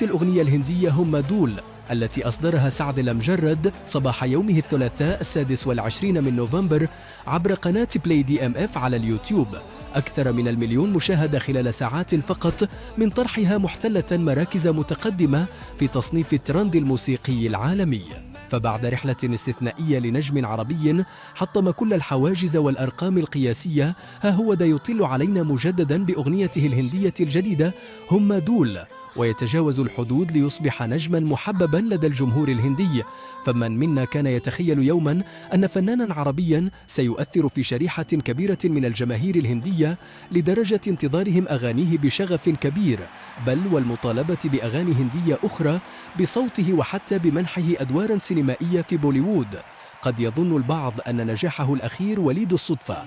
الأغنية الهندية هم دول التي أصدرها سعد المجرد صباح يومه الثلاثاء 26 من نوفمبر عبر قناة بلاي دي ام اف على اليوتيوب، أكثر من 1,000,000 مشاهدة خلال ساعات فقط من طرحها، محتلة مراكز متقدمة في تصنيف الترند الموسيقي العالمي. فبعد رحلة استثنائية لنجم عربي حطم كل الحواجز والأرقام القياسية، ها هو دا يطل علينا مجددا بأغنيته الهندية الجديدة هم دول، ويتجاوز الحدود ليصبح نجما محببا لدى الجمهور الهندي. فمن منا كان يتخيل يوما أن فنانا عربيا سيؤثر في شريحة كبيرة من الجماهير الهندية لدرجة انتظارهم أغانيه بشغف كبير، بل والمطالبة بأغاني هندية أخرى بصوته، وحتى بمنحه أدوارا سينمائية في بوليوود. قد يظن البعض أن نجاحه الأخير وليد الصدفة،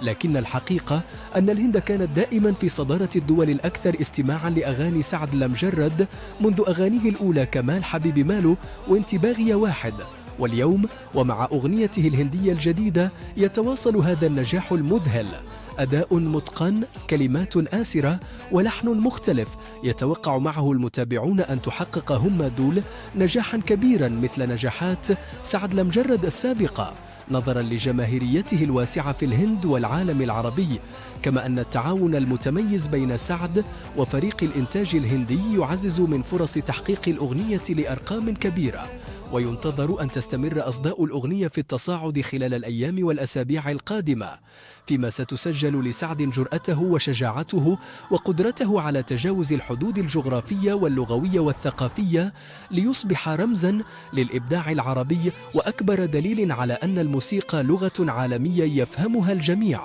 لكن الحقيقة أن الهند كانت دائما في صدارة الدول الأكثر استماعا لأغاني سعد المجرد، منذ أغانيه الأولى كمال حبيبي ماله وانت باغية واحد، واليوم ومع أغنيته الهندية الجديدة يتواصل هذا النجاح المذهل. أداء متقن، كلمات آسرة، ولحن مختلف، يتوقع معه المتابعون أن تحقق هم دول نجاحا كبيرا مثل نجاحات سعد المجرد السابقة، نظرا لجماهيريته الواسعة في الهند والعالم العربي، كما أن التعاون المتميز بين سعد وفريق الإنتاج الهندي يعزز من فرص تحقيق الأغنية لأرقام كبيرة. وينتظر أن تستمر أصداء الأغنية في التصاعد خلال الأيام والأسابيع القادمة، فيما ستسجل لسعد جرأته وشجاعته وقدرته على تجاوز الحدود الجغرافية واللغوية والثقافية، ليصبح رمزا للإبداع العربي وأكبر دليل على أن الموسيقى لغة عالمية يفهمها الجميع.